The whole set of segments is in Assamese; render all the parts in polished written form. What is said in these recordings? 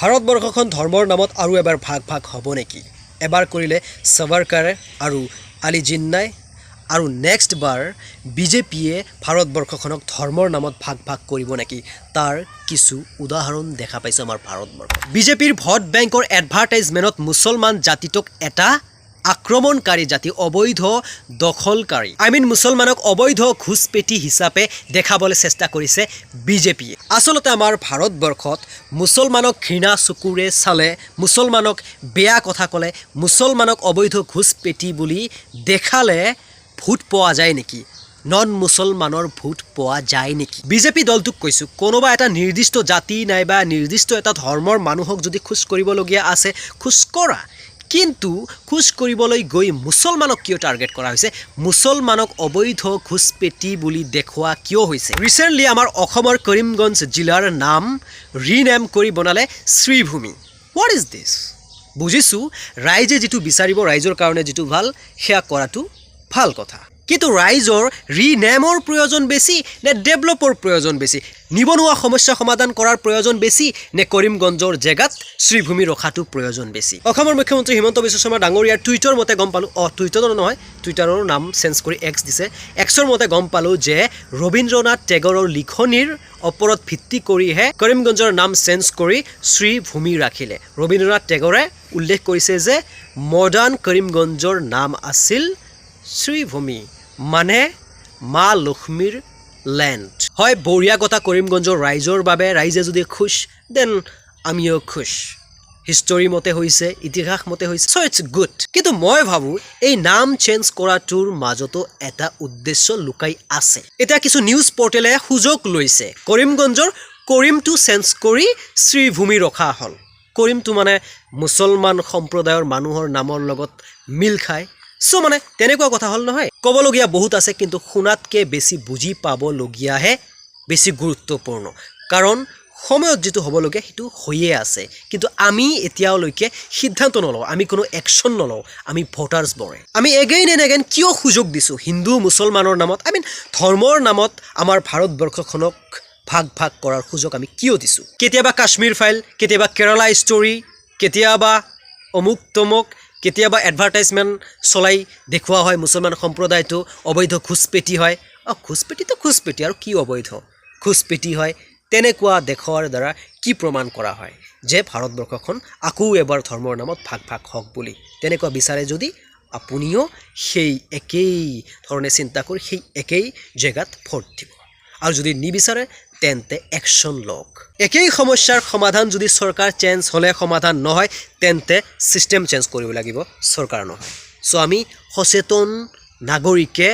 ভাৰতবৰ্ষখন ধৰ্মৰ নামত আৰু এবাৰ ভাগ ভাগ হ'ব নেকি? এবাৰ কৰিলে সাভাৰকাৰ আৰু আলী জিন্নাই আৰু নেক্সট বাৰ বিজেপিয়ে ভাৰতবৰ্ষখনক ধৰ্মৰ নামত ভাগ ভাগ কৰিব নেকি? তাৰ কিছু উদাহৰণ দেখা পাইছে আমাৰ ভাৰতবৰ্ষ। বিজেপিৰ ভোট বেংকৰ এডভাৰটাইজমেণ্টত মুছলমান জাতিটোক এটা আক্ৰমণকাৰী জাতি, অবৈধ দখলকাৰী, মুছলমানক অবৈধ ঘুষপেটি হিচাপে দেখাবলৈ চেষ্টা কৰিছে বিজেপিয়ে। আচলতে আমাৰ ভাৰতবৰ্ষত মুছলমানক ঘৃণা চকুৰে চালে, মুছলমানক বেয়া কথা ক'লে, মুছলমানক অবৈধ ঘুষপেটি বুলি দেখালে ভোট পোৱা যায় নেকি? নন মুছলমানৰ ভোট পোৱা যায় নেকি? বিজেপি দলটোক কৈছোঁ, কোনোবা এটা নিৰ্দিষ্ট জাতি নাইবা নিৰ্দিষ্ট এটা ধৰ্মৰ মানুহক যদি খোজ কৰিবলগীয়া আছে, খোজ কৰা। কিন্তু খোজ কৰিবলৈ গৈ মুছলমানক কিয় টাৰ্গেট কৰা হৈছে? মুছলমানক অবৈধ ঘুষপেটি বুলি দেখুওৱা কিয় হৈছে? ৰিচেণ্টলি আমাৰ অসমৰ কৰিমগঞ্জ জিলাৰ নাম ৰিনেম কৰি বনালে শ্ৰীভূমি। What is this? বুজিছোঁ, ৰাইজে যিটো বিচাৰিব, ৰাইজৰ কাৰণে যিটো ভাল, সেয়া কৰাটো ভাল কথা। কিন্তু ৰাইজৰ ৰিনেমৰ প্ৰয়োজন বেছি নে ডেভেলপৰ প্ৰয়োজন বেছি? নিবনুৱা সমস্যা সমাধান কৰাৰ প্ৰয়োজন বেছি নে কৰিমগঞ্জৰ জেগাত শ্ৰীভূমি ৰখাটো প্ৰয়োজন বেছি? অসমৰ মুখ্যমন্ত্ৰী হিমন্ত বিশ্ব শৰ্মা ডাঙৰীয়াৰ টুইটৰ মতে গম পালোঁ, টুইটাৰৰ নহয়, টুইটাৰৰ নাম চেঞ্জ কৰি এক্স দিছে। এক্সৰ মতে গম পালোঁ যে ৰবীন্দ্ৰনাথ টেগৰৰ লিখনিৰ ওপৰত ভিত্তি কৰিহে কৰিমগঞ্জৰ নাম চেঞ্জ কৰি শ্ৰীভূমি ৰাখিলে। ৰবীন্দ্ৰনাথ টেগৰে উল্লেখ কৰিছে যে মডাৰ্ণ কৰিমগঞ্জৰ নাম আছিল শ্ৰীভূমি, মানে মা লক্ষ্মীৰ লেণ্ড। হয়, বঢ়িয়া কথা কৰিমগঞ্জৰ ৰাইজৰ বাবে। ৰাইজে যদি খুচ, দেন আমিও খুচ। হিষ্টৰী মতে হৈছে, ইতিহাস মতে হৈছে, চ' ইটছ গুড। কিন্তু মই ভাবোঁ এই নাম চেঞ্জ কৰাটোৰ মাজতো এটা উদ্দেশ্য লুকাই আছে। এতিয়া কিছু নিউজ পৰ্টেলে সুযোগ লৈছে, কৰিমগঞ্জৰ কৰিমটো চেঞ্জ কৰি শ্ৰীভূমি ৰখা হ'ল। কৰিমটো মানে মুছলমান সম্প্ৰদায়ৰ মানুহৰ নামৰ লগত মিল খায়। চ' মানে তেনেকুৱা কথা হ'ল নহয়। ক'বলগীয়া বহুত আছে, কিন্তু শুনাতকৈ বেছি বুজি পাবলগীয়াহে বেছি গুৰুত্বপূৰ্ণ। কাৰণ সময়ত যিটো হ'বলগীয়া সেইটো হৈয়ে আছে, কিন্তু আমি এতিয়ালৈকে সিদ্ধান্ত নলওঁ, আমি কোনো একশ্যন নলওঁ। আমি ভোটাৰ্ছবোৰে আমি এগেইন এণ্ড এগেইন কিয় সুযোগ দিছোঁ হিন্দু মুছলমানৰ নামত, ধৰ্মৰ নামত আমাৰ ভাৰতবৰ্ষখনক ভাগ ভাগ কৰাৰ সুযোগ আমি কিয় দিছোঁ? কেতিয়াবা কাশ্মীৰ ফাইল, কেতিয়াবা কেৰালা ষ্টৰী, কেতিয়াবা অমুক তমুক, কেতিয়াবা এডভাৰটাইজমেণ্ট চলাই দেখুওৱা হয় মুছলমান সম্প্ৰদায়টো অবৈধ ঘুষপেটি হয়। ঘুষপেটিতো ঘুষপেটি, আৰু কি অবৈধ ঘুষপেটি হয়? তেনেকুৱা দেখুওৱাৰ দ্বাৰা কি প্ৰমাণ কৰা হয় যে ভাৰতবৰ্ষখন আকৌ এবাৰ ধৰ্মৰ নামত ভাগ ভাগ হওক বুলি? তেনেকুৱা বিচাৰে যদি আপুনিও সেই একেই ধৰণে চিন্তা কৰি সেই একেই জেগাত ভোট দিব, আৰু যদি নিবিচাৰে তেন্তে একশ্যন লওক। একেই সমস্যাৰ সমাধান যদি চৰকাৰ চেঞ্জ হ'লে সমাধান নহয়, তেন্তে ছিষ্টেম চেঞ্জ কৰিব লাগিব, চৰকাৰ নহয়। চ' আমি সচেতন নাগৰিকে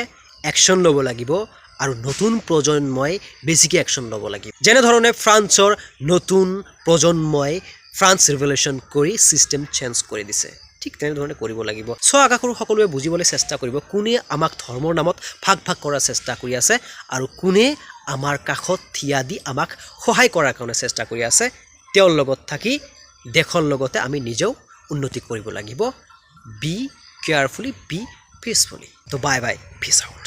একশ্যন ল'ব লাগিব, আৰু নতুন প্ৰজন্মই বেছিকৈ একশ্যন ল'ব লাগিব। যেনেধৰণে ফ্ৰান্সৰ নতুন প্ৰজন্মই ফ্ৰান্স ৰিভলিউশ্যন কৰি ছিষ্টেম চেঞ্জ কৰি দিছে, ঠিক তেনেধৰণে কৰিব লাগিব। চ' আশা কৰোঁ সকলোৱে বুজিবলৈ চেষ্টা কৰিব, কোনে আমাক ধৰ্মৰ নামত ভাগ ভাগ কৰাৰ চেষ্টা কৰি আছে আৰু কোনে আমাৰ কাষত থিয়া দি আমাক সহায় কৰাৰ কাৰণে চেষ্টা কৰি আছে। তেওঁৰ লগত থাকি দেশৰ লগতে আমি নিজেও উন্নতি কৰিব লাগিব। Be carefully, be peacefully. তো বাই বাই, পিছ আউট।